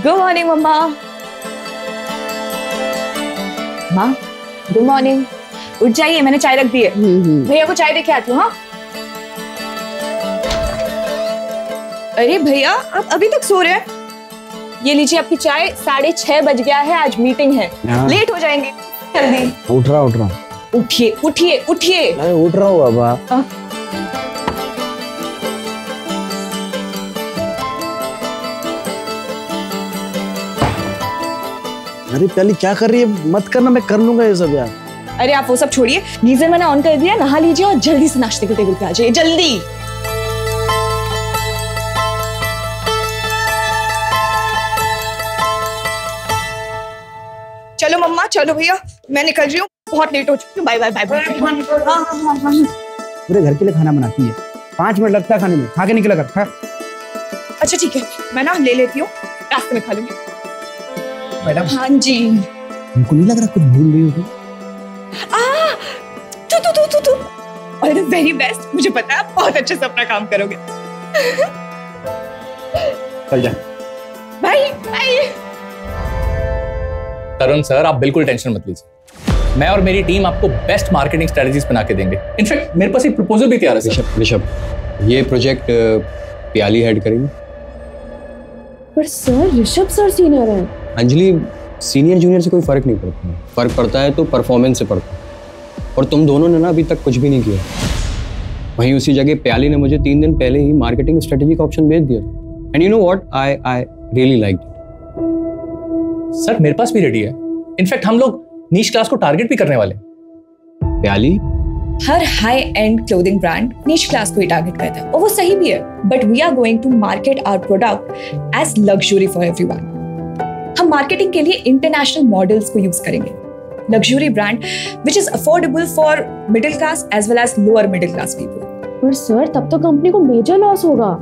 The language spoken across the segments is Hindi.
गुड मॉर्निंग मम्मा। माँ गुड मॉर्निंग। उठ जाइए, मैंने चाय रख दी है। भैया को चाय देके आती हूँ। हाँ अरे भैया आप अभी तक सो रहे हैं? ये लीजिए आपकी चाय। 6:30 बज गया है, आज मीटिंग है, लेट हो जाएंगे। जल्दी उठ रहा। उठिए उठिए उठिए। मैं उठ रहा हूँ बाबा। अरे प्याली क्या कर रही है? मत करना, मैं कर लूंगा ये सब यार। अरे आप वो सब छोड़िए, गीजर मैंने ऑन कर दिया, नहा लीजिए और जल्दी से नाश्ते के टेबल पे आ जाइए, जल्दी। चलो मम्मा, चलो भैया, मैं निकल रही हूँ, बहुत लेट हो चुकी हूँ। Bye bye bye bye. पूरे घर के लिए खाना बनाती है, 5 मिनट लगता है खाने में, खा के निकला कर। खा। अच्छा ठीक है, मैं ना ले लेती हूँ, रास्ते में खा लूंगी। मैडम। हाँ जी। तुमको नहीं लग रहा कुछ भूल रही हो तुम? तू अरे वेरी बेस्ट, मुझे पता है आप बहुत अच्छे से अपना काम करोगे। चल जा। Bye bye. तरुण सर आप बिल्कुल टेंशन मत लीजिए, मैं और मेरी टीम आपको बेस्ट मार्केटिंग स्ट्रेटजीज बना के देंगे। इनफैक्ट मेरे पास एक प्रपोजल भी तैयार है सर। ऋषभ, ये प्रोजेक्ट प्याली हेड करेंगे। पर सर ऋषभ सर सीनियर है। अंजलि, सीनियर जूनियर से कोई फर्क नहीं पड़ता, फर्क पड़ता है तो परफॉर्मेंस से पड़ता है। और तुम दोनों ने ना अभी तक कुछ भी नहीं किया। वहीं उसी जगह प्याली ने मुझे 3 दिन पहले ही मार्केटिंग स्ट्रेटेजी का ऑप्शन भेज दिया। And you know what, I really like it. Sir मेरे पास भी रेडी है, इनफैक्ट हम लोग नीश क्लास को टारगेट भी करने वाले हैं। प्याली हर high end clothing brand niche class को ही टारगेट करता है और वो सही भी है, but we are going to market our product as luxury for everyone. हम मार्केटिंग के लिए इंटरनेशनल मॉडल्स को यूज करेंगे, luxury brand which is affordable for middle class as well as lower middle class people. पर सर तब तो कंपनी को मेजर लॉस होगा।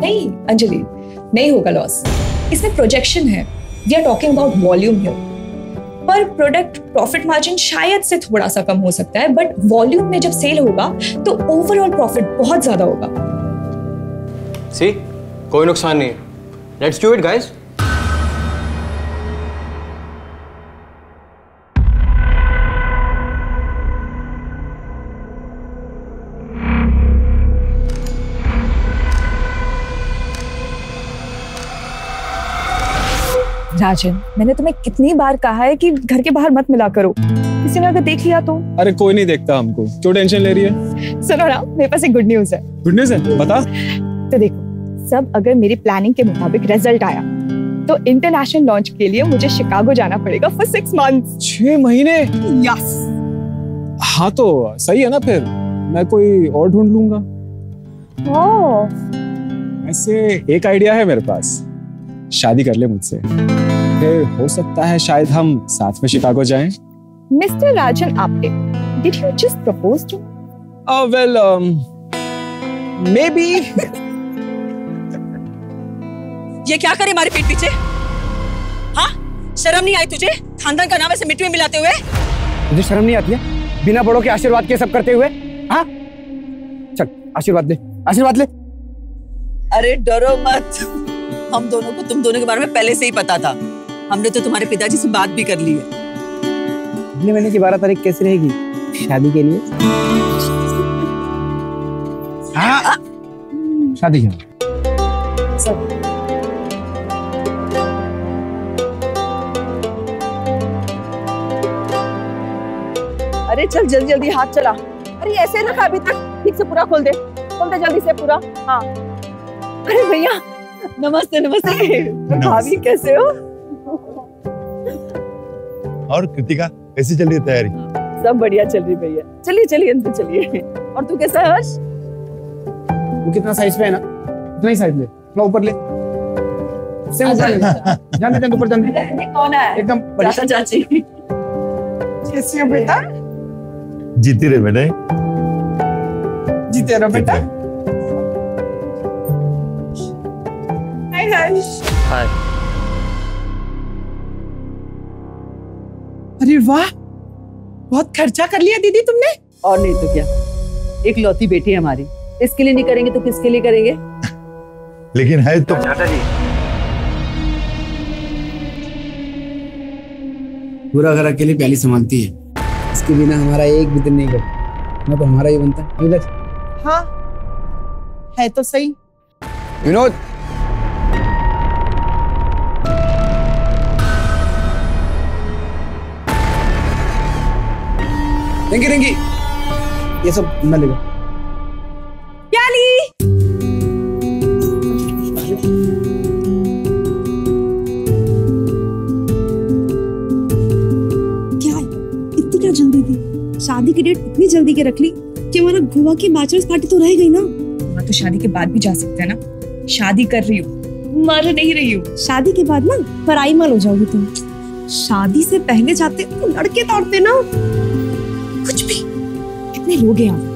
नहीं अंजलि, नहीं होगा लॉस, इसमें प्रोजेक्शन है। We are talking about volume here. पर प्रोडक्ट प्रॉफिट मार्जिन शायद से थोड़ा सा कम हो सकता है, बट वॉल्यूम में जब सेल होगा तो ओवरऑल प्रॉफिट बहुत ज्यादा होगा। सी, कोई नुकसान नहीं है। Let's do it guys. Rajan, मैंने तुम्हें कितनी बार कहा है कि घर के बाहर मत मिला करो, किसी ने अगर देख लिया तो। अरे कोई नहीं देखता हमको, क्यों टेंशन ले रही है? सुनो ना, मेरे पास एक गुड न्यूज है। गुड न्यूज है, बता। तो देखो, सब अगर मेरी प्लानिंग के मुताबिक रिजल्ट आया तो इंटरनेशनल लॉन्च के लिए मुझे शिकागो जाना पड़ेगा फॉर 6 मंथ्स। 6 महीने? यस। हाँ तो सही है ना, फिर मैं कोई और ढूंढ लूंगा। ऐसे एक आइडिया है मेरे पास, शादी कर ले मुझसे, फिर हो सकता है शायद हम साथ में शिकागो जाएं। Mister Rajan Apte, did you just propose to? Well maybe. ये क्या करे हमारे पीठ पीछे? हाँ, शर्म नहीं आई तुझे? खानदान का नाम ऐसे मिट्टी में मिलाते हुए। तुझे शर्म नहीं आती है? बिना बड़ों के आशीर्वाद के सब करते हुए। हाँ चल आशीर्वाद ले, आशीर्वाद ले। अरे डरो मत, हम दोनों को तुम दोनों के बारे में पहले से ही पता था। हमने तो तुम्हारे पिताजी से बात भी कर ली है। अगले महीने की 12 तारीख कैसी रहेगी शादी के लिए? हाँ शादी है। अरे चल जल्दी जल्दी हाथ चला। अरे ऐसे रखा अभी तक, ठीक से पूरा खोल दे जल्दी से पूरा। हाँ अरे भैया नमस्ते। नमस्ते भाभी, कैसे हो? और कृतिका कैसी चल रही है तैयारी? सब बढ़िया चल रही भैया। चलिए अंदर चलिए। और तू कैसा है हर्ष? वो कितना साइज पे है ना, उतना ही साइज ले, थोड़ा ऊपर ले। जाने ऊपर जाने। कौन है? एकदम चाचा चाची। कैसे हो बेटा? जीती रहे बेटे। जीते रहो बेटा। हाय। अरे वाह, बहुत खर्चा कर लिया दीदी तुमने। और नहीं तो क्या, एक लौती बेटी है हमारी, इसके लिए नहीं करेंगे तो किसके लिए करेंगे? लेकिन है तो चाचा जी पूरा घर अकेली प्याली संभालती है, इसके बिना हमारा एक भी दिन नहीं कटता। ना तो हमारा ही बनता है। नीरज, हाँ है तो सही। विनोद, रिंकी रिंकी, ये सब न लेगा। प्याली क्या है? इतनी क्या जल्दी थी? शादी की डेट इतनी जल्दी के रख ली कि हमारा गोवा की बैचलर्स पार्टी तो रह गई ना। मैं तो शादी के बाद भी जा सकते हैं ना। शादी कर रही हूँ, मर नहीं रही हूँ। शादी के बाद ना पराई माल हो जाओगी तुम। शादी से पहले जाते तो लड़के तोड़ते ना। कुछ भी, कितने लोग हैं यहाँ।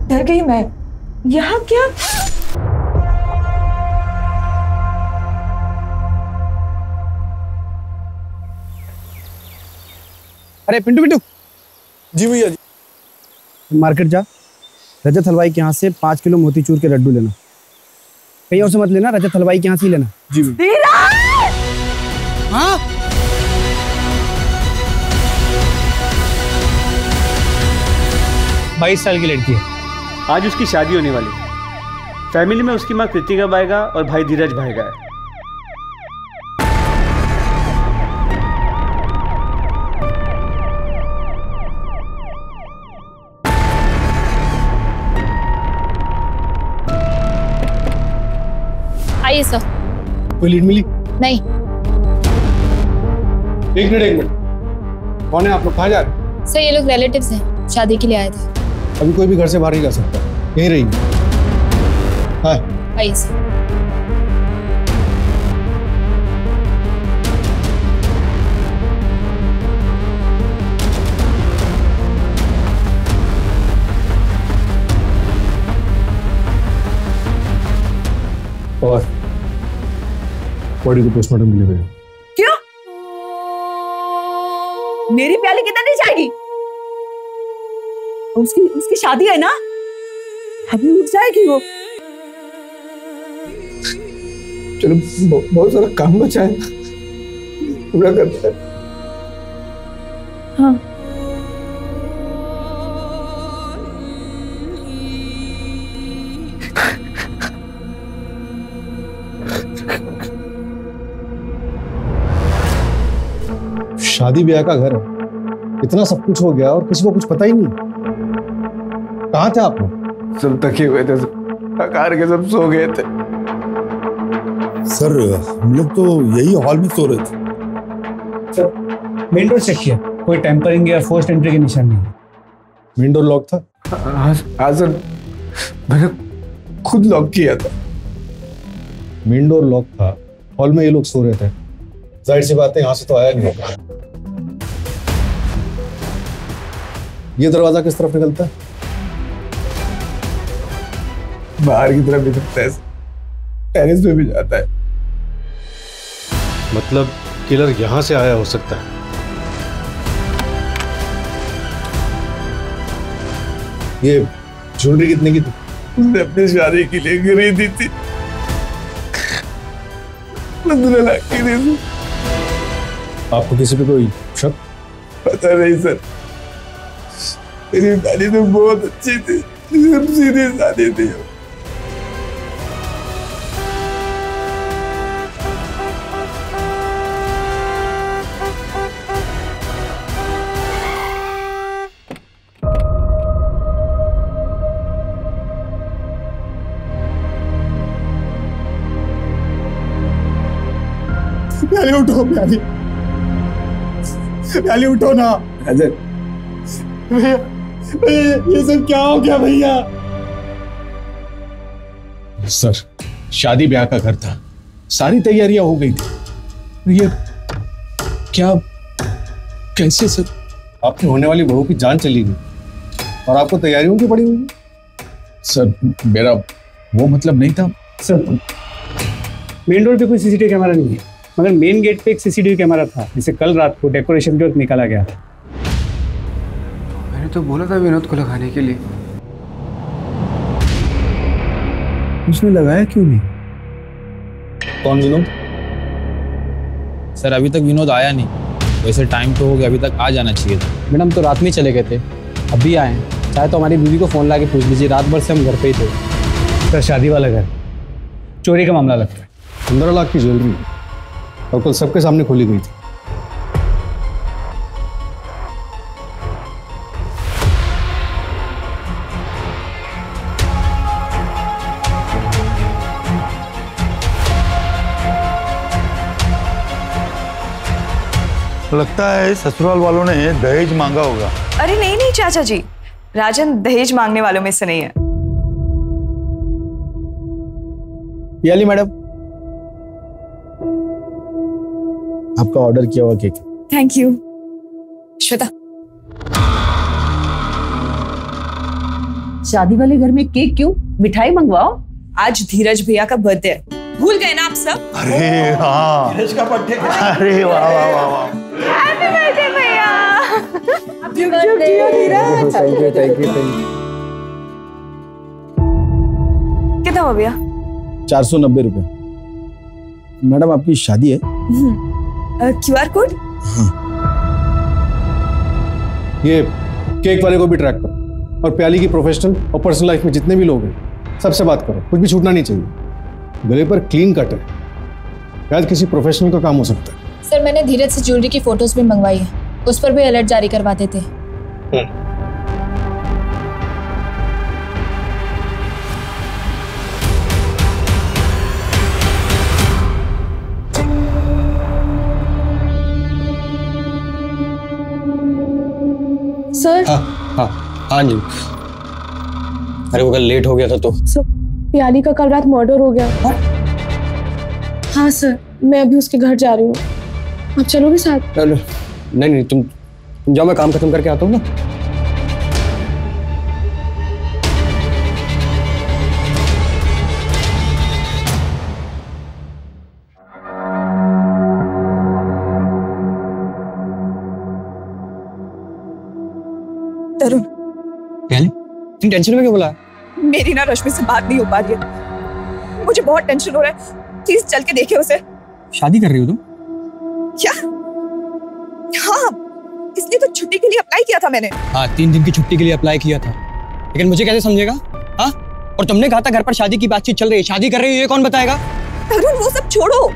डर गई मैं। यहाँ क्या? अरे पिंटू पिंटू। जी भैया जी। मार्केट जा, रजत हलवाई के यहाँ से 5 किलो मोतीचूर के लड्डू लेना। कहीं और से मत लेना, रजत हलवाई के यहाँ से ही लेना। जी भैया। हाँ? 22 साल की लड़की है, आज उसकी शादी होने वाली। फैमिली में उसकी माँ कृतिका बाएगा और भाई धीरज भाएगा है। आइए सर। कोई लीड मिली? नहीं। एक मिनट। कौन है आप लोग? कहाँ जा रहे हैं? सर ये लोग रिलेटिव्स हैं, शादी के लिए आए थे। अभी कोई भी घर से बाहर नहीं जा सकता, यहीं रहिए। हाँ। आइए सर। और बॉडी को पोस्टमार्टम के लिए भेजो। क्यों? मेरी प्याली किधर नहीं जाएगी? उसकी शादी है ना, अभी उठ जाएगी वो। चलो बहुत सारा काम बचा है, पूरा करते हैं। हाँ। शादी ब्याह का घर है, इतना सब कुछ हो गया और किसी को कुछ पता ही नहीं। कहाँ थे आप लोग? सब थके हुए थे, थकार के सब सो गए थे। सर हम लोग तो यही हॉल में सो रहे थे। सर मेन डोर चेक किया, कोई टेम्परिंग या फोर्स्ड एंट्री के निशान नहीं। मेन डोर लॉक था? हाँ सर, मैंने खुद लॉक किया था। मेन डोर लॉक था, हॉल में ये लोग सो रहे थे, जाहिर सी बात है यहाँ से तो आया नहीं होगा। ये दरवाजा किस तरफ निकलता है? बाहर की तरफ निकलता है, टेरेस पे भी जाता है। मतलब किलर यहां से आया हो सकता है। ये ज्वेलरी कितने की थी? उसने अपनी शादी के लिए खरीदी थी, 15 लाख की थी। आपको किसी पे कोई शक? पता नहीं सर, मेरी शादी तो बहुत अच्छी थी, सीधी शादी थी। प्याली उठो, प्याली प्याली उठो ना। भैया ये सब क्या हो गया भैया? सर, शादी ब्याह का घर था, सारी तैयारियां हो गई थी। ये क्या, कैसे सर? आपकी होने वाली बहू की जान चली गई और आपको तैयारियों की पड़ी हुई? सर मेरा वो मतलब नहीं था सर। मेन रोड पे कोई सीसीटीवी कैमरा नहीं है, मगर मेन गेट पे एक सीसीटीवी कैमरा था जिसे कल रात को डेकोरेशन के वक्त निकाला गया था। मैंने तो बोला था विनोद को लगाने के लिए, उसने लगाया क्यों नहीं? कौन विनोद? सर अभी तक विनोद आया नहीं, वैसे टाइम तो हो गया, अभी तक आ जाना चाहिए था। मैडम तो रात में चले गए थे, अभी आए हैं। चाहे तो हमारी बीवी को फोन ला के पूछ लीजिए, रात भर से हम घर पे ही थे। सर शादी वाला घर, चोरी का मामला लगता है। 15 लाख की ज्वेलरी और कल सबके सामने खोली गई थी। लगता है ससुराल वालों ने दहेज मांगा होगा। अरे नहीं नहीं चाचा जी, राजन दहेज मांगने वालों में से नहीं है। याली मैडम, आपका ऑर्डर किया हुआ केक। Thank you. श्वेता, शादी वाले घर में केक क्यों? मिठाई मंगवाओ। आज धीरज भैया का बर्थडे है, भूल गए ना आप सब? अरे हाँ, धीरज का बर्थडे। अरे वाह वाह वाह वाह, हैप्पी बर्थडे भैया। Thank you thank you. कितना हुआ भैया? 490 रुपए। मैडम आपकी शादी है? QR code? ये केक वाले को भी ट्रैक करो और प्याली की प्रोफेशनल और पर्सनल लाइफ में जितने भी लोग हैं सबसे बात करो, कुछ भी छूटना नहीं चाहिए। गले पर क्लीन कट है, शायद किसी प्रोफेशनल का काम हो सकता है। सर मैंने धीरज से ज्वेलरी की फोटोज भी मंगवाई है, उस पर भी अलर्ट जारी करवा देते। सर हाँ हाँ जी। अरे वो कल लेट हो गया था तो सर प्याली का कल रात मर्डर हो गया। हाँ सर, मैं अभी उसके घर जा रही हूँ, आप चलोगे साथ? नहीं नहीं, तुम जाओ, मैं काम खत्म करके आता हूँ ना। तरुण, तुम टेंशन में क्यों बोला? मेरी ना रश्मि से बात नहीं हो पा रही है, मुझे बहुत टेंशन हो रहा है। प्लीज चल के देखिए उसे। शादी कर रही हो तुम? क्या? हाँ, इसलिए तो छुट्टी के लिए अप्लाई किया था मैंने। हाँ, 3 दिन की छुट्टी के लिए अप्लाई किया था, लेकिन मुझे कैसे समझेगा? हाँ, और तुमने कहा था घर पर शादी की बातचीत चल रही है, शादी कर रही है, ये कौन बताएगा? तरुण वो सब छोड़ो,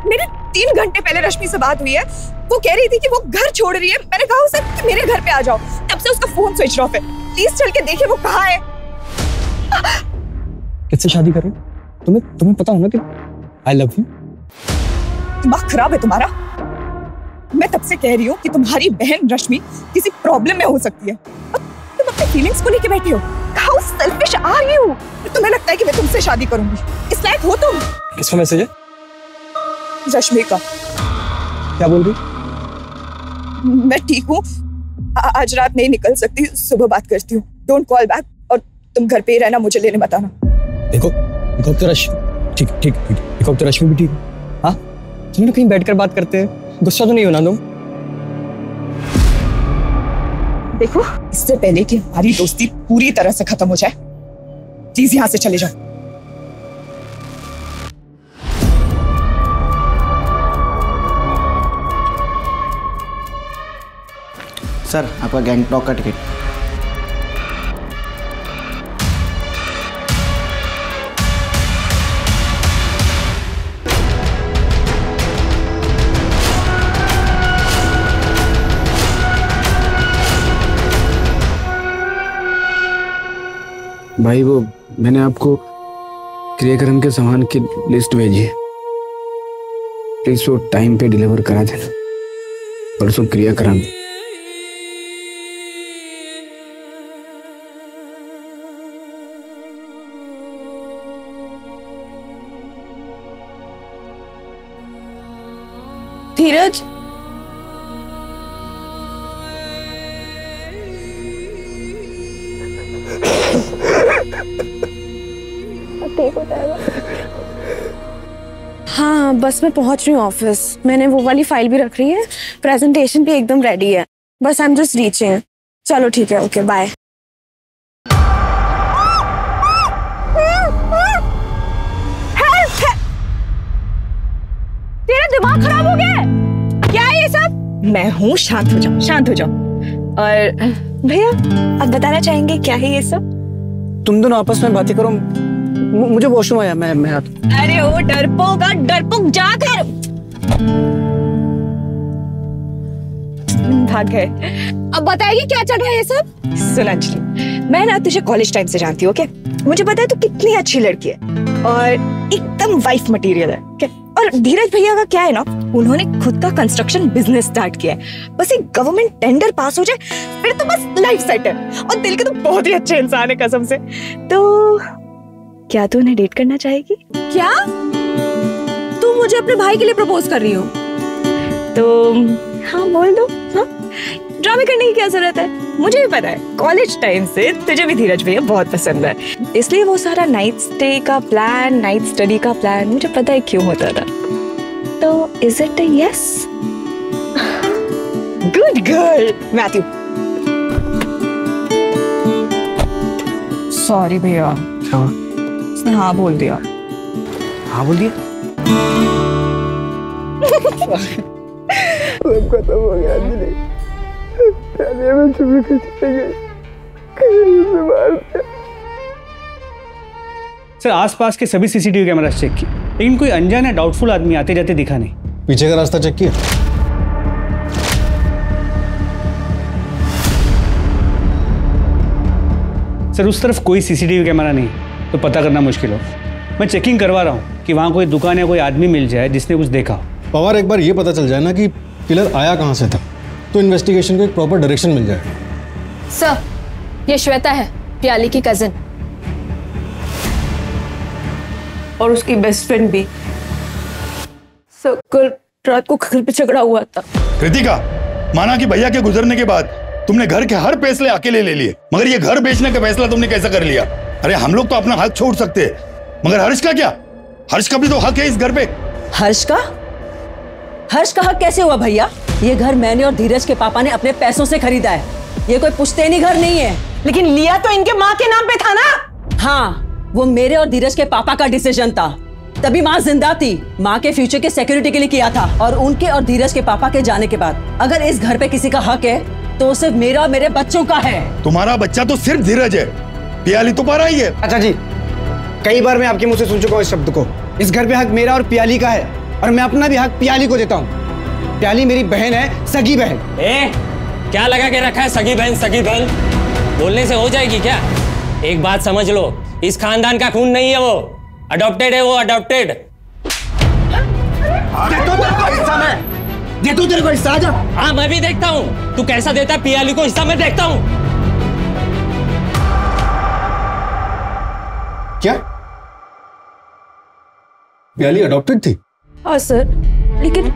मेरे 3 घंटे पहले रश्मि से बात हुई है, वो कह रही थी कि वो घर छोड़ रही है। मैंने कहा उसे कि मेरे घर पे आ जाओ, तब से उसका फोन स्विच ऑफ है। प्लीज चल के देखिए वो कहाँ है। किससे शादी कर रहे हो? तुम्हें पता हो ना कि आई लव यू। दिमाग खराब है तुम्हारा। मैं तब से कह रही हूँ कि तुम्हारी बहन रश्मि किसी प्रॉब्लम में हो सकती है, तुम अपनी फीलिंग्स को लेके बैठे हो। How selfish are you? तुम्हें लगता है कि मैं तुमसे शादी करूंगी? इस लायक हो तुम? किसका मैसेज है? रश्मि का। क्या बोल रही? मैं ठीक हूँ, आज रात नहीं निकल सकती, सुबह बात करती हूँ। डोंट कॉल बैक और तुम घर पे ही रहना, मुझे लेने मत आना। देखो तो रश्मि ठीक रश्मि भी ठीक है। हाँ, तुम कहीं बैठकर बात करते हैं, गुस्सा तो नहीं होना तुम? देखो, इससे पहले कि हमारी दोस्ती पूरी तरह से खत्म हो जाए, प्लीज यहाँ से चले जाओ। सर, आपका गैंगटॉक का टिकट। भाई वो मैंने आपको क्रियाक्रम के सामान की लिस्ट भेजी है, प्लीज वो टाइम पे डिलीवर करा देना, परसों क्रिया कराना। धीरज, ठीक होता है। हाँ, बस मैं पहुंच रही हूँ ऑफिस। मैंने वो वाली फाइल भी रख रही है, प्रेजेंटेशन भी एकदम रेडी है, बस आई एम जस्ट रीचिंग। चलो ठीक है, ओके बाय। तेरा दिमाग खराब हो गया है क्या है ये सब? मैं हूँ, शांत हो जाओ, शांत हो जाओ। और भैया आप बताना चाहेंगे क्या है ये सब? तुम दोनों आपस में बातें करो, मुझे वॉशरूम आया, मैं आता हूं। अरे ओ डरपोक जाकर भाग गए। अब बताइए क्या चल रहा है ये सब? सुन अंजलि, मैं ना तुझे कॉलेज टाइम से जानती हूँ, ओके? मुझे पता है तू कितनी अच्छी लड़की है और एकदम वाइफ मटेरियल है, ओके? और धीरज भैया का क्या है ना, उन्होंने खुद का कंस्ट्रक्शन बिजनेस स्टार्ट किया है। बस एक गवर्नमेंट टेंडर पास हो जाए फिर तो बस लाइफ सेट है। और दिल के तो बहुत ही अच्छे इंसान है कसम से। तो क्या तू उन्हें डेट करना चाहेगी? क्या तू मुझे अपने भाई के लिए प्रपोज कर रही हो? तो हाँ बोल दो। हाँ, ड्रामे करने की क्या जरूरत है? मुझे भी पता है कॉलेज टाइम से तुझे भी धीरज भैया बहुत पसंद है, इसलिए वो सारा नाइट स्टे का प्लान, नाइट स्टडी का प्लान मुझे पता है क्यों होता था। तो is it a yes? Good girl Matthew. Sorry भैया, उसने हाँ बोल दिया। हाँ बोल दिया? खत्म हो गया अंजलि। सर आसपास के सभी सीसीटीवी कैमरा चेक किए, लेकिन कोई अनजान या डाउटफुल आदमी आते जाते दिखा नहीं। पीछे का रास्ता चेक किया? सर उस तरफ कोई सीसीटीवी कैमरा नहीं, तो पता करना मुश्किल हो। मैं चेकिंग करवा रहा हूँ कि वहाँ कोई दुकान या कोई आदमी मिल जाए जिसने कुछ देखा। पवार, एक बार ये पता चल जाए ना कि किलर आया कहाँ से था, तो इन्वेस्टिगेशन को एक प्रॉपर डायरेक्शन मिल जाए। सर, ये श्वेता है, प्याली की कजिन और उसकी बेस्ट फ्रेंड भी। सर कल रात को घर पे झगड़ा हुआ था। कृतिका, माना कि भैया के गुजरने के बाद तुमने घर के हर फैसले अकेले ले लिए, मगर ये घर बेचने का फैसला तुमने कैसे कर लिया? अरे हम लोग तो अपना हक छोड़ सकते हैं, मगर हर्ष का क्या? हर्ष का भी तो हक है इस घर पे। हर्ष का हक कैसे हुआ भैया? ये घर मैंने और धीरज के पापा ने अपने पैसों से खरीदा है, ये कोई पुश्तैनी घर नहीं है। लेकिन लिया तो इनके माँ के नाम पे था ना? हाँ, वो मेरे और धीरज के पापा का डिसीजन था, तभी माँ जिंदा थी। माँ के फ्यूचर के सिक्योरिटी के लिए किया था, और उनके और धीरज के पापा के जाने के बाद अगर इस घर पे किसी का हक है तो सिर्फ मेरा और मेरे बच्चों का है। तुम्हारा बच्चा तो सिर्फ धीरज है, पियाली तो पा रही है। अच्छा जी, कई बार मैं आपके मुंह से सुन चुका हूँ इस शब्द को। इस घर पे हक मेरा और पियाली का है, और मैं अपना भी हक पियाली को देता हूँ। पियाली मेरी बहन है, सगी बहन। क्या लगा के रखा है सगी बहन सगी बहन? बोलने से हो जाएगी क्या? एक बात समझ लो, इस खानदान का खून नहीं है वो, अडॉप्टेड है वो, अडॉप्टेड। दे तू तेरे को हिस्सा, आजा। हाँ मैं भी देखता हूँ तू कैसा देता है पियाली को हिस्सा, मैं देखता हूँ। क्या पियाली अडॉप्टेड थी? हाँ सर, लेकिन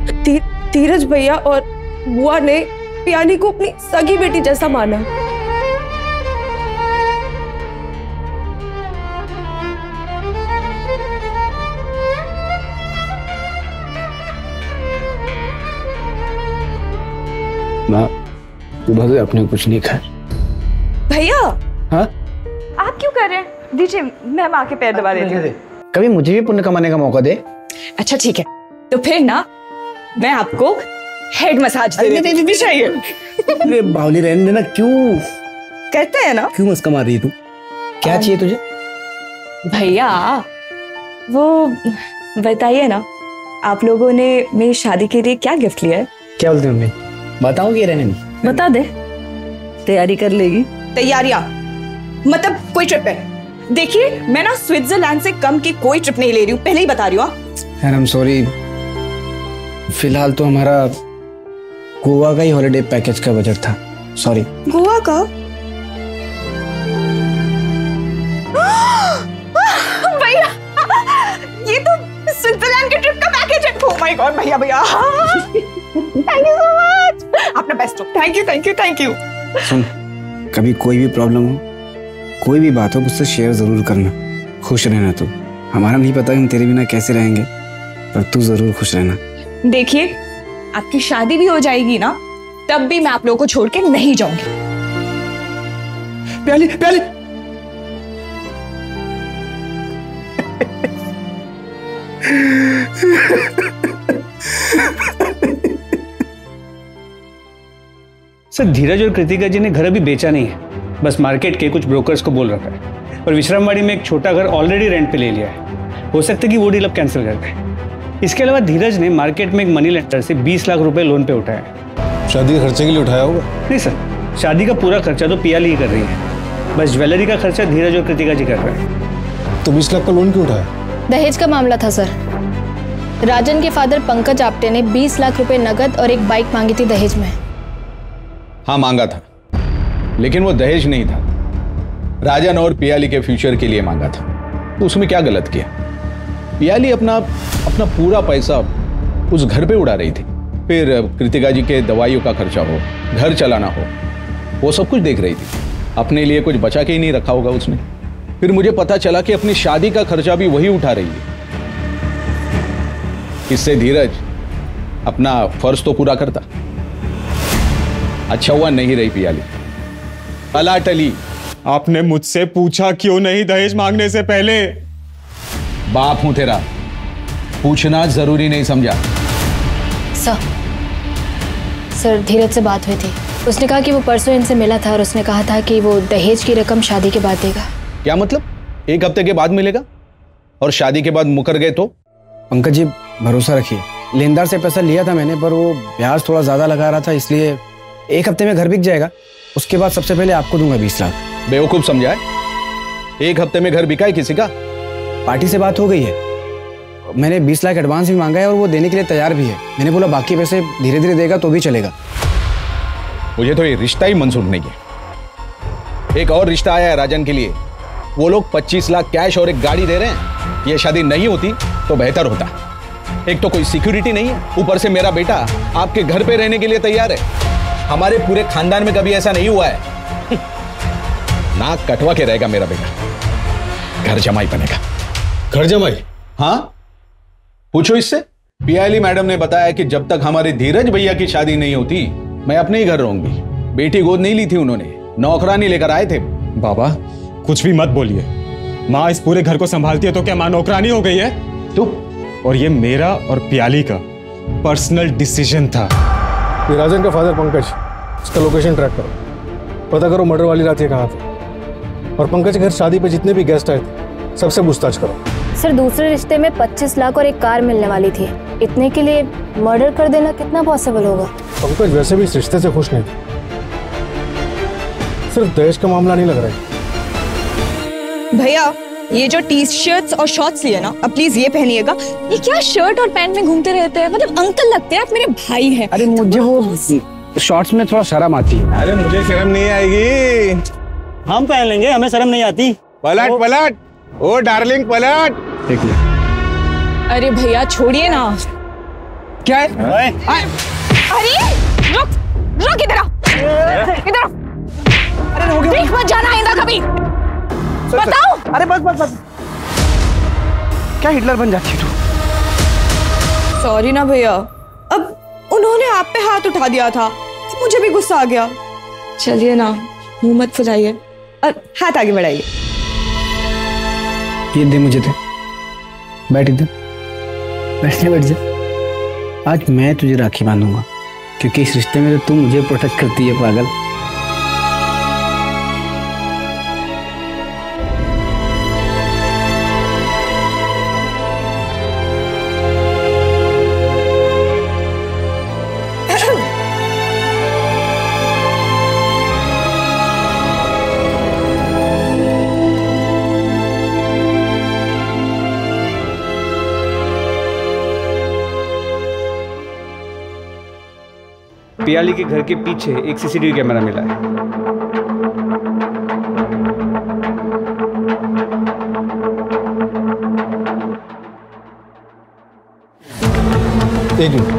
धीरज भैया और बुआ ने पियाली को अपनी सगी बेटी जैसा माना। माँ, सुबह से आपने कुछ नहीं खाया। भैया हाँ? आप क्यों कर रहे हैं? दीजिए, मैं माँ के पैर दबा देती हूँ। कभी मुझे भी पुण्य कमाने का मौका दे। अच्छा ठीक है, तो फिर ना मैं आपको हेड मसाज दे देती हूँ। चाहिए? अरे बावली रहने देना, क्यों कहते हैं ना, क्यों मस्का मार रही है तू? क्या चाहिए तुझे? भैया वो बताइए ना, आप लोगों ने मेरी शादी के लिए क्या गिफ्ट लिया है? क्या बोलते हो मम्मी? बताओगे रहने में? बता दे, तैयारी कर लेगी। तैयारियां मतलब कोई ट्रिप है? देखिए मैं ना स्विट्जरलैंड से कम की कोई ट्रिप नहीं ले रही हूँ, पहले ही बता रही हूँ। यार I'm sorry, फिलहाल तो हमारा गोवा का ही हॉलिडे पैकेज का बजट था। सॉरी। गोवा का? भैया ये तो स्विट्जरलैंड के ट्रिप का पैकेज है। ओह माय गॉड भैया भैया थैंक यू सो मच। अपना बेस्ट हो। Thank you thank you thank you. सुन, कभी कोई भी प्रॉब्लम हो, कोई भी बात हो, मुझसे शेयर जरूर करना। खुश रहना तू। हमारा नहीं पता हम तेरे बिना कैसे रहेंगे, पर तू जरूर खुश रहना। देखिए, आपकी शादी भी हो जाएगी ना, तब भी मैं आप लोगों को छोड़ के नहीं जाऊंगी। प्याली प्याली सर, धीरज और कृतिका जी ने घर अभी बेचा नहीं है, बस मार्केट के कुछ ब्रोकर्स को बोल रखा है। और विश्रामवाड़ी में एक छोटा घर ऑलरेडी रेंट पे ले लिया है। हो सकता है कि वो डील अब कैंसिल कर दें। इसके अलावा धीरज ने मार्केट में एक मनी लेंडर से 20 लाख रुपए लोन पे उठाया है। शादी के खर्चे के लिए उठाया होगा? नहीं सर, शादी का पूरा खर्चा तो पियाली ही कर रही है, बस ज्वेलरी का खर्चा धीरज और कृतिका जी कर रहे हैं। तो 20 लाख का लोन क्यों उठाया? दहेज का मामला था सर। राजन के फादर पंकज आप्टे ने 20 लाख रुपए नगद और एक बाइक मांगी थी दहेज में। हाँ मांगा था, लेकिन वो दहेज नहीं था, राजन और पियाली के फ्यूचर के लिए मांगा था। तो उसमें क्या गलत किया? पियाली अपना पूरा पैसा उस घर पे उड़ा रही थी, फिर कृतिका जी के दवाइयों का खर्चा हो, घर चलाना हो, वो सब कुछ देख रही थी। अपने लिए कुछ बचा के ही नहीं रखा होगा उसने। फिर मुझे पता चला कि अपनी शादी का खर्चा भी वही उठा रही है। इससे धीरज अपना फर्ज तो पूरा करता। अच्छा हुआ नहीं रही पियाली, अला टली। आपने मुझसे पूछा क्यों नहीं दहेज मांगने से पहले? बाप हूं तेरा, पूछना जरूरी नहीं समझा? सर धीरज से बात हुई थी, उसने कहा कि वो परसों इनसे मिला था और उसने कहा था कि वो दहेज की रकम शादी के बाद देगा। क्या मतलब? 1 हफ्ते के बाद मिलेगा और शादी के बाद मुकर गए तो? पंकज जी भरोसा रखिए, लेनदार से पैसा लिया था मैंने, पर वो ब्याज थोड़ा ज्यादा लगा रहा था, इसलिए 1 हफ्ते में घर बिक जाएगा। उसके बाद सबसे पहले आपको दूंगा 20 लाख। बेवकूफ समझा है? 1 हफ्ते में घर बिका है किसी का? पार्टी से बात हो गई है, मैंने 20 लाख एडवांस भी मांगा है और वो देने के लिए तैयार भी है। मैंने बोला बाकी पैसे धीरे धीरे देगा तो भी चलेगा। मुझे तो ये रिश्ता ही मंजूर नहीं है। एक और रिश्ता आया है राजन के लिए, वो लोग 25 लाख कैश और एक गाड़ी दे रहे हैं। ये शादी नहीं होती तो बेहतर होता। एक तो कोई सिक्योरिटी नहीं है, ऊपर से मेरा बेटा आपके घर पे रहने के लिए तैयार है। हमारे पूरे खानदान में कभी ऐसा नहीं हुआ है। नाक कटवा के रहेगा मेरा बेटा, घर जमाई बनेगा। घर जमाई? हाँ, पूछो इससे। पियाली मैडम ने बताया कि जब तक हमारे धीरज भैया की शादी नहीं होती मैं अपने ही घर रहूंगी। बेटी गोद नहीं ली थी उन्होंने, नौकरानी लेकर आए थे। बाबा कुछ भी मत बोलिए, माँ इस पूरे घर को संभालती है तो क्या माँ नौकरानी हो गई है? तू और ये मेरा और पियाली का पर्सनल डिसीजन था। ये राजन का फादर पंकज, इसका लोकेशन ट्रैक करो, पता करो मर्डर वाली रात ये कहाँ थे, और पंकज के घर शादी पे जितने भी गेस्ट आए थे सबसे पूछताछ करो। सर दूसरे रिश्ते में 25 लाख और एक कार मिलने वाली थी, इतने के लिए मर्डर कर देना कितना पॉसिबल होगा? पंकज वैसे भी इस रिश्ते से खुश नहीं थे, सिर्फ दहेज का मामला नहीं लग रहा है। भैया ये जो टी शर्ट्स और शॉर्ट्स लिए ना, अब प्लीज ये पहनिएगा। ये क्या शर्ट और पैंट में घूमते रहते हैं, मतलब अंकल लगते हैं, आप मेरे भाई हैं। अरे मुझे वो शॉर्ट्स में थोड़ा शर्म आती है। अरे मुझे शर्म नहीं आएगी। हम पहन लेंगे, हमें शर्म नहीं आती। पलट पलट, ओ डार्लिंग पलट। देख ले। अरे भैया छोड़िए ना। क्या है? अरे रुक रुक, इधर आ, इधर आ। अरे हो गया। देख मत जाना आइंदा कभी। बताओ। अरे बस बस बस, क्या हिटलर बन जाती है तू? सॉरी ना भैया, अब उन्होंने आप पे हाथ उठा दिया था तो मुझे भी गुस्सा आ गया। चलिए ना, मुंह मत फुलाइए और हाथ आगे बढ़ाइए। ये दे मुझे, दे। बैठ इधर, बैठ जा। आज मैं तुझे राखी बांधूंगा, क्योंकि इस रिश्ते में तो तू मुझे प्रोटेक्ट करती है पागल। पियाली के घर के पीछे एक सीसीटीवी कैमरा मिला है। एक मिनट,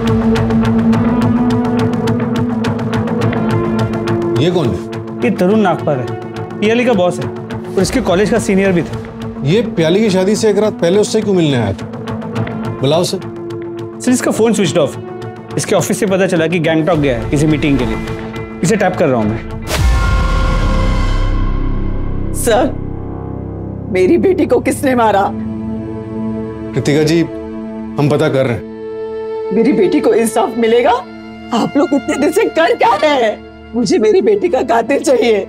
ये कौन है? ये तरुण नागपाल है, पियाली का बॉस है और इसके कॉलेज का सीनियर भी था। ये प्याली की शादी से एक रात पहले उससे क्यों मिलने आया था? बुलाओ सर। सर इसका फोन स्विच ऑफ। इसके ऑफिस से पता चला कि गैंगटॉक गया है किसी मीटिंग के लिए। इसे टैप कर रहा हूं मैं। सर, मेरी बेटी को किसने मारा? कृतिका जी, हम पता कर रहे हैं। मेरी बेटी को इंसाफ मिलेगा? आप लोग इतने दिन से कर क्या रहे हैं? मुझे मेरी बेटी का कातिल चाहिए।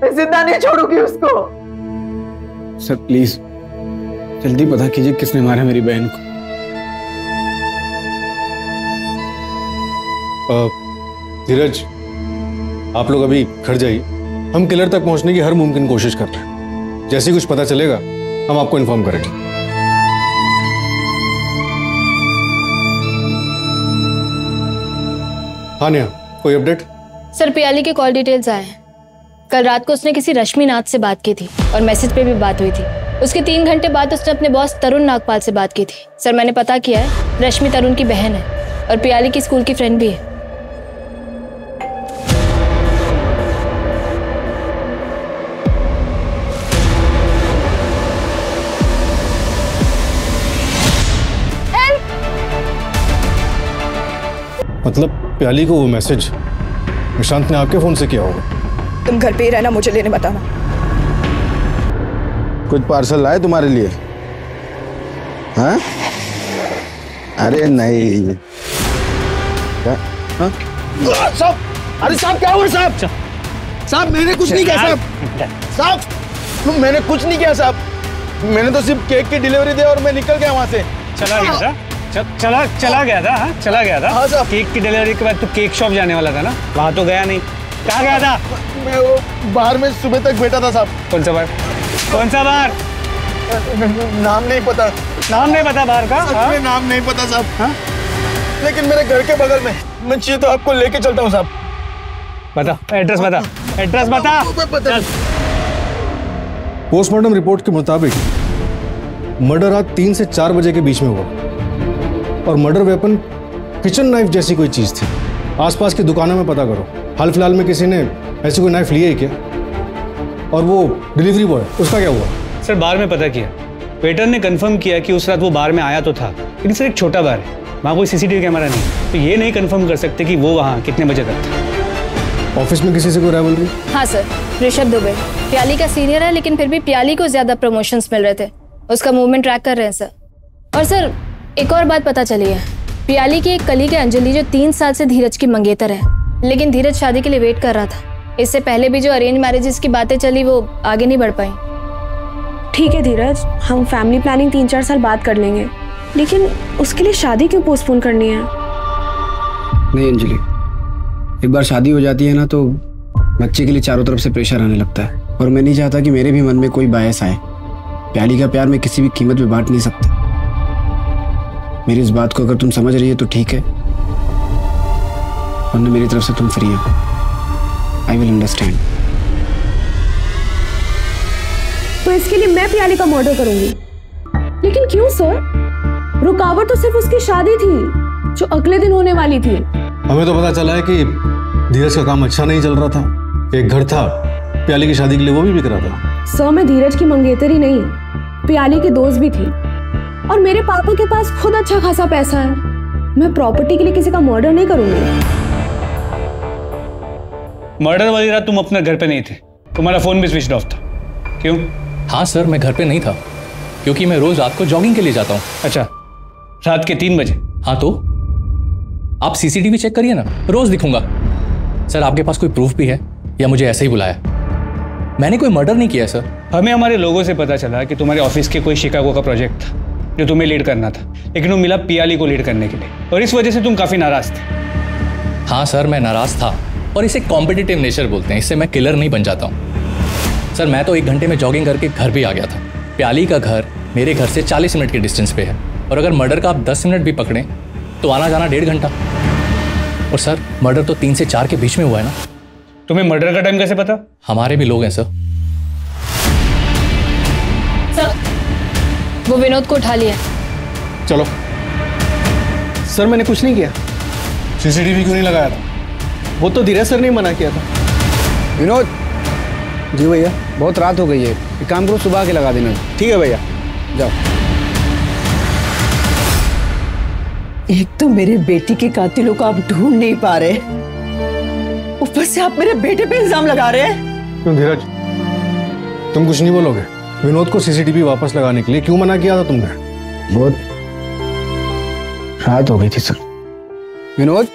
मैं जिंदा नहीं छोड़ूंगी उसको। सर प्लीज जल्दी पता कीजिए किसने मारा मेरी बहन को। धीरज, आप लोग अभी घर जाइए। हम किलर तक पहुंचने की हर मुमकिन कोशिश कर रहे हैं। जैसे ही कुछ पता चलेगा हम आपको इन्फॉर्म करेंगे। हाँ नेहा, कोई अपडेट? सर पियाली के कॉल डिटेल्स आए हैं। कल रात को उसने किसी रश्मि नाथ से बात की थी और मैसेज पे भी बात हुई थी। उसके 3 घंटे बाद उसने अपने बॉस तरुण नागपाल से बात की थी। सर मैंने पता किया है, रश्मि तरुण की बहन है और पियाली की स्कूल की फ्रेंड भी है। मतलब प्याली को वो मैसेज निशांत ने आपके फोन से किया होगा? तुम घर पे ही रहना, मुझे लेने बताना। कुछ पार्सल लाए तुम्हारे लिए? हाँ? अरे नहीं। क्या? हाँ? साहब, अरे साहब क्या हुआ साहब? साहब मैंने कुछ नहीं किया साहब। साहब मैंने कुछ नहीं किया साहब। मैंने तो सिर्फ केक की डिलीवरी दी और मैं निकल गया वहां से। चला गया था? चला गया था? हाँ चला गया था। हाँ साहब। केक की डिलीवरी के बाद तो केक शॉप जाने वाला था ना, वहां तो गया नहीं। कहाँ गया था? मैं वो बाहर में सुबह तक बैठा था साहब। कौन सा बार? कौन सा बार? नाम नहीं पता। नाम नहीं पता बाहर का? सच में नाम नहीं पता साहब। हाँ? लेकिन मेरे घर के बगल में, मैं चाहिए तो आपको लेके चलता हूँ साहब। बता एड्रेस, बता एड्रेस, बता। चल। पोस्टमार्टम रिपोर्ट के मुताबिक मर्डर रात 3 से 4 बजे के बीच में हुआ और मर्डर वेपन किचन नाइफ जैसी कोई चीज थी। आसपास की दुकानों में पता करो, हाल फिलहाल में किसी ने ऐसी कोई नाइफ लिया है क्या? और वो डिलीवरी बॉय, उसका क्या हुआ? सर बार में पता किया, वेटर ने कंफर्म किया कि उस रात वो बार में आया तो था, लेकिन सर एक छोटा बार है, वहाँ कोई सीसीटीवी कैमरा नहीं, तो ये नहीं कंफर्म कर सकते कि वो वहाँ कितने बजे तक था। ऑफिस में किसी से कोई राइवलरी? हाँ सर, ऋषभ दुबे पियाली का सीनियर है, लेकिन फिर भी पियाली को ज्यादा प्रमोशंस मिल रहे थे। उसका मूवमेंट ट्रैक कर रहे हैं सर। और सर एक और बात पता चली है, पियाली की एक कलीग है अंजलि, जो 3 साल से धीरज की मंगेतर है, लेकिन धीरज शादी के लिए वेट कर रहा था। इससे पहले भी जो अरेंज मैरिजेस की बातें चली वो आगे नहीं बढ़ पाई। ठीक है धीरज, हम फैमिली प्लानिंग 3-4 साल बाद कर लेंगे, लेकिन उसके लिए शादी क्यों पोस्टपोन करनी है? नहीं अंजलि, एक बार शादी हो जाती है ना तो बच्चे के लिए चारों तरफ से प्रेशर आने लगता है, और मैं नहीं चाहता कि मेरे भी मन में कोई बायस आए। प्याली का प्यार मैं किसी भी कीमत पे बांट नहीं सकता। मेरी इस बात को अगर तुम समझ रही है तो ठीक है, वरना मेरी तरफ से तुम फ्री हो। I will understand. तो इसके लिए मैं प्याली का मर्डर करूंगी? लेकिन क्यों सर? रुकावट तो सिर्फ उसकी शादी थी जो अगले दिन होने वाली थी। हमें तो पता चला है कि धीरज का काम अच्छा नहीं चल रहा था। एक घर था प्याली की शादी के लिए, वो भी बिक रहा था। सर मैं धीरज की मंगेतर ही नहीं, प्याली की दोस्त भी थी, और मेरे पापा के पास खुद अच्छा खासा पैसा है। मैं प्रॉपर्टी के लिए किसी का मर्डर नहीं करूंगी। मर्डर वाली रात तुम अपने घर पे नहीं थे, तुम्हारा फोन भी स्विच ऑफ था। क्यों? हाँ सर, मैं घर पे नहीं था क्योंकि मैं रोज रात को जॉगिंग के लिए जाता हूँ। अच्छा, रात के 3 बजे? हाँ तो आप सीसीटीवी चेक करिए ना, रोज दिखूंगा। सर आपके पास कोई प्रूफ भी है या मुझे ऐसे ही बुलाया? मैंने कोई मर्डर नहीं किया सर। हमें हमारे लोगों से पता चला कि तुम्हारे ऑफिस के कोई शिकागो का प्रोजेक्ट था जो तुम्हें लीड करना था, लेकिन वो मिला पियाली को लीड करने के लिए, और इस वजह से तुम काफी नाराज थे। हाँ सर, मैं नाराज था, और इसे कॉम्पिटिटिव नेचर बोलते हैं। इससे मैं किलर नहीं बन जाता हूँ। सर मैं तो 1 घंटे में जॉगिंग करके घर भी आ गया था। प्याली का घर मेरे घर से 40 मिनट के डिस्टेंस पे है, और अगर मर्डर का आप 10 मिनट भी पकड़ें तो आना जाना 1.5 घंटा। और सर मर्डर तो 3 से 4 के बीच में हुआ है ना। तुम्हें मर्डर का टाइम कैसे पता? हमारे भी लोग हैं सर। सर वो विनोद को उठा लिया। चलो। सर मैंने कुछ नहीं किया। सीसीटीवी क्यों नहीं लगाया था? वो तो धीरज सर ने मना किया था। विनोद। जी भैया, बहुत रात हो गई है, एक काम करो सुबह के लगा देना। ठीक है भैया, जाओ। एक तो मेरे बेटी के कातिलों को आप ढूंढ नहीं पा रहे, ऊपर से आप मेरे बेटे पे इल्जाम लगा रहे हैं। क्यों धीरज, तुम कुछ नहीं बोलोगे? विनोद को सीसीटीवी वापस लगाने के लिए क्यों मना किया था तुमने? बहुत रात हो गई थी सर। विनोद।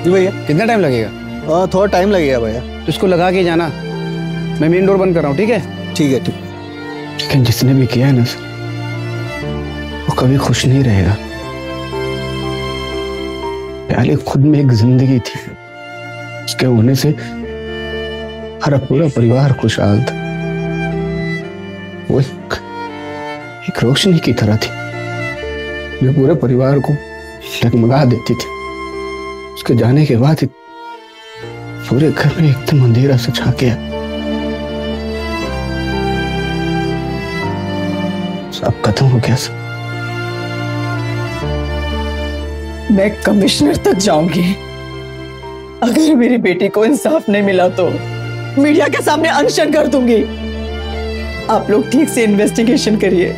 जी भैया। कितना टाइम लगेगा? थोड़ा टाइम लगेगा भैया। तो इसको लगा के जाना, मैं मेन डोर बंद कर रहा हूँ। ठीक है? ठीक है। ठीक। लेकिन जिसने भी किया है ना सर, वो कभी खुश नहीं रहेगा। प्याली खुद में एक जिंदगी थी, उसके होने से हमारा पूरा परिवार खुशहाल था। वो एक रोशनी की तरह थी जो पूरे परिवार को जगमगा देती थी। उसके जाने के बाद पूरे घर में एकदम अंधेरा सा छा गया। सब खत्म हो गया सब। मैं कमिश्नर तक जाऊंगी, अगर मेरी बेटी को इंसाफ नहीं मिला तो मीडिया के सामने अनशन कर दूंगी। आप लोग ठीक से इन्वेस्टिगेशन करिए,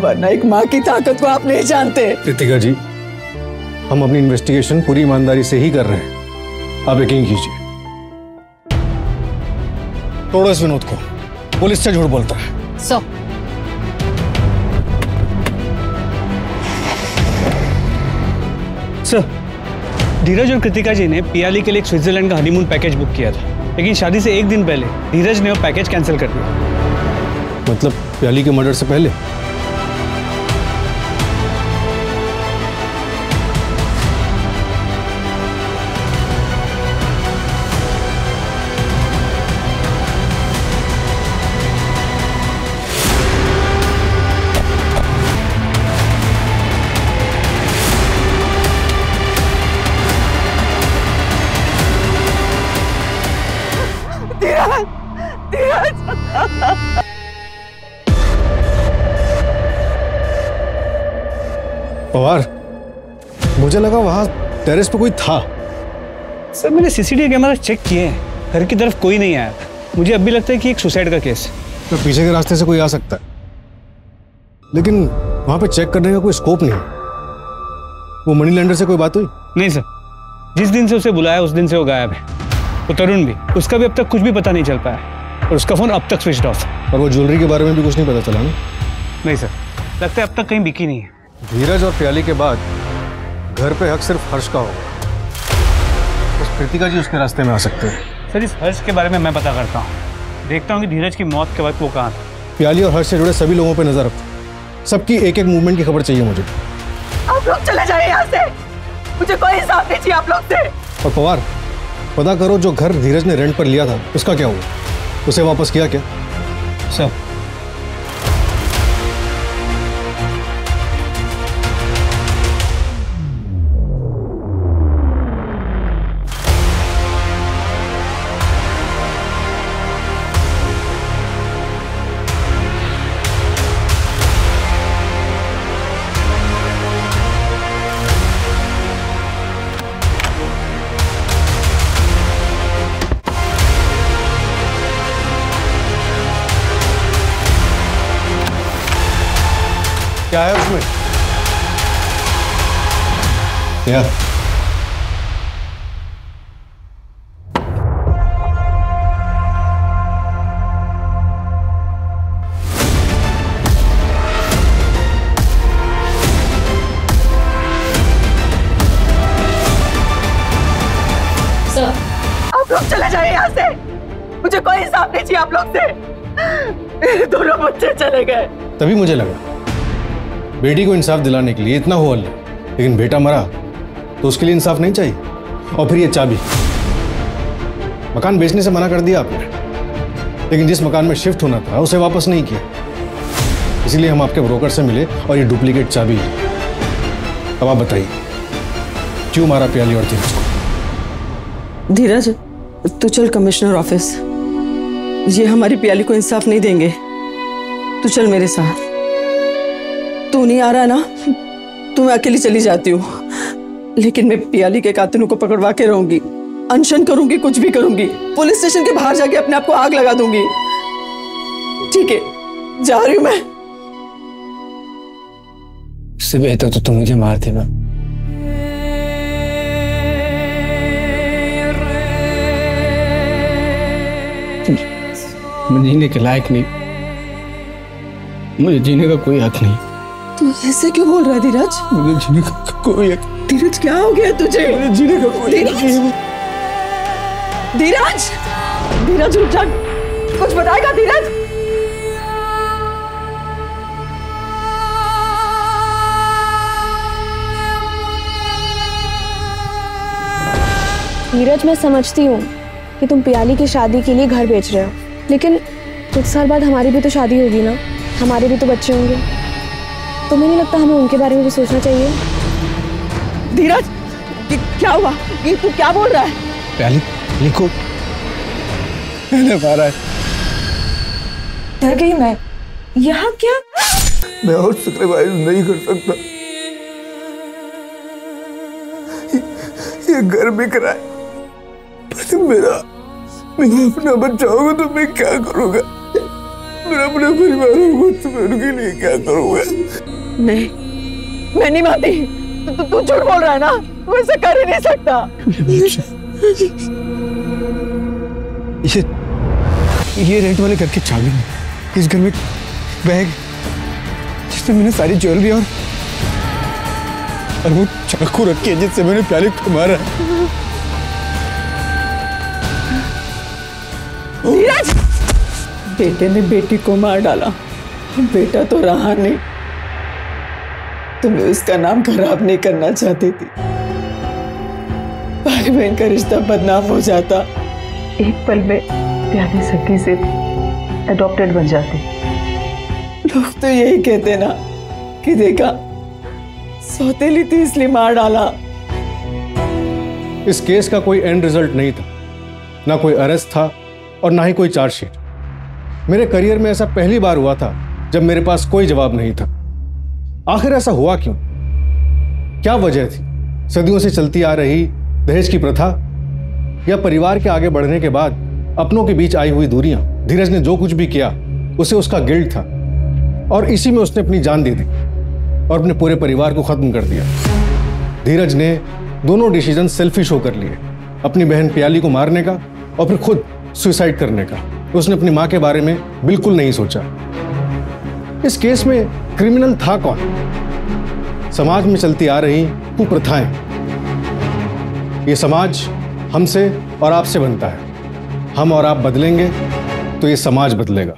वरना एक माँ की ताकत को आप नहीं जानते। कृतिका जी, हम अपनी इन्वेस्टिगेशन पूरी ईमानदारी से ही कर रहे हैं, आप यकीन कीजिए। तोड़ो इस विनोद को, पुलिस से झूठ बोलता है। सर, धीरज और कृतिका जी ने पियाली के लिए एक स्विट्जरलैंड का हनीमून पैकेज बुक किया था, लेकिन शादी से 1 दिन पहले धीरज ने वो पैकेज कैंसिल कर दिया। मतलब प्याली के मर्डर से पहले? पवार, मुझे लगा वहां टेरेस पे कोई था। सर मैंने सीसीटीवी कैमरा चेक किए हैं, घर की तरफ कोई नहीं आया। मुझे अब भी लगता है कि एक सुसाइड का केस है। तो पीछे के रास्ते से कोई आ सकता है, लेकिन वहां पे चेक करने का कोई स्कोप नहीं। वो मनी लैंडर से कोई बात हुई? नहीं सर, जिस दिन से उसे बुलाया उस दिन से वो गायब है। वो तरुण भी, उसका भी अब तक कुछ भी पता नहीं चल पाया, और उसका फोन अब तक स्विच ऑफ है। और वो ज्वेलरी के बारे में भी कुछ नहीं पता चला ना? नहीं सर, लगता है अब तक कहीं बिकी नहीं है। धीरज और प्याली के बाद घर पे हक सिर्फ हर्ष का होगा। बस कृतिका जी उसके रास्ते में आ सकते हैं। सर इस हर्ष के बारे में मैं पता करता हूँ, देखता हूँ कि धीरज की मौत के वक्त वो कहाँ था। प्याली और हर्ष से जुड़े सभी लोगों पे नजर रखो, सबकी एक एक मूवमेंट की खबर चाहिए मुझे। आप लोग चले जाइए यहाँ से, मुझे कोई हिसाब नहीं चाहिए आप लोग से। और पवार, पता करो जो घर धीरज ने रेंट पर लिया था उसका क्या हुआ? उसे वापस किया क्या? सर क्या है उसमें? क्या? सर आप लोग चले जाइए यहाँ से, मुझे कोई हिसाब नहीं चाहिए आप लोग से। मेरे दोनों बच्चे चले गए। तभी मुझे लगा बेटी को इंसाफ दिलाने के लिए इतना हो हल्ला, लेकिन बेटा मरा तो उसके लिए इंसाफ नहीं चाहिए। और फिर ये चाबी, मकान बेचने से मना कर दिया आपने, लेकिन जिस मकान में शिफ्ट होना था उसे वापस नहीं किया। इसीलिए हम आपके ब्रोकर से मिले और ये डुप्लीकेट चाबी है। अब आप बताइए क्यों मारा प्याली और धीरज को? धीरज, तू चल कमिश्नर ऑफिस। ये हमारी प्याली को इंसाफ नहीं देंगे। तू चल मेरे साथ। तू नहीं आ रहा ना तो मैं अकेली चली जाती हूँ, लेकिन मैं प्याली के कातिलों को पकड़वा के रहूंगी। अनशन करूंगी, कुछ भी करूंगी। पुलिस स्टेशन के बाहर जाके अपने आप को आग लगा दूंगी। ठीक है, जा रही हूं मैं। इससे बेहतर तो तुम मुझे मार देना। मैं जीने के लायक नहीं, मुझे जीने का कोई हक नहीं। तू ऐसे क्यों बोल रहा है धीरज? मुझे जीने का कोई हक। धीरज क्या हो गया तुझे? मुझे जीने का कोई हक नहीं। धीरज, धीरज रुक जा, कुछ बताएगा धीरज? धीरज, मैं समझती हूँ कि तुम प्याली की शादी के लिए घर बेच रहे हो, लेकिन कुछ साल बाद हमारी भी तो शादी होगी ना, हमारे भी तो बच्चे होंगे। तुम्हें नहीं लगता हमें उनके बारे में भी सोचना चाहिए? धीरज, क्या हुआ? ये तू क्या बोल रहा है? प्याली लिखो, मैंने मारा है। डर गई मैं। यहाँ क्या? मैं और सैक्रिफाइस नहीं कर सकता। ये घर बिक रहा है, पर मेरा अपना बच्चा होगा तो मैं क्या करूंगा? मेरा अपने परिवार को छोड़ के लिए क्या करूंगा? मैं नहीं मानती। तू झूठ बोल रहा है ना, तू ऐसा कर ही नहीं सकता। ये रेंट वाले घर की चाबी है। इस घर में बैग जिसमें मैंने सारी ज्वेलरी और वो चाकू रखी है जिससे मैंने प्याली को मारा। धीरज, बेटे ने बेटी को मार डाला, बेटा तो रहा नहीं। तुम्हें उसका नाम खराब नहीं करना चाहती थी। भाई बहन का रिश्ता बदनाम हो जाता। एक पल में प्याली सखी से अडॉप्टेड बन जाती। लोग तो यही कहते ना कि देखा, सौतेली थी इसलिए मार डाला। इस केस का कोई एंड रिजल्ट नहीं था, ना कोई अरेस्ट था और ना ही कोई चार्जशीट। मेरे करियर में ऐसा पहली बार हुआ था जब मेरे पास कोई जवाब नहीं था। आखिर ऐसा हुआ क्यों? क्या वजह थी? सदियों से चलती आ रही दहेज की प्रथा, या परिवार के आगे बढ़ने के बाद अपनों के बीच आई हुई दूरियां? धीरज ने जो कुछ भी किया उसे उसका गिल्ट था और इसी में उसने अपनी जान दे दी और अपने पूरे परिवार को खत्म कर दिया। धीरज ने दोनों डिसीजन सेल्फिश होकर लिए, अपनी बहन प्याली को मारने का और फिर खुद सुसाइड करने का। उसने अपनी मां के बारे में बिल्कुल नहीं सोचा। इस केस में क्रिमिनल था कौन? समाज में चलती आ रही कुप्रथाएं। ये समाज हमसे और आपसे बनता है। हम और आप बदलेंगे तो ये समाज बदलेगा।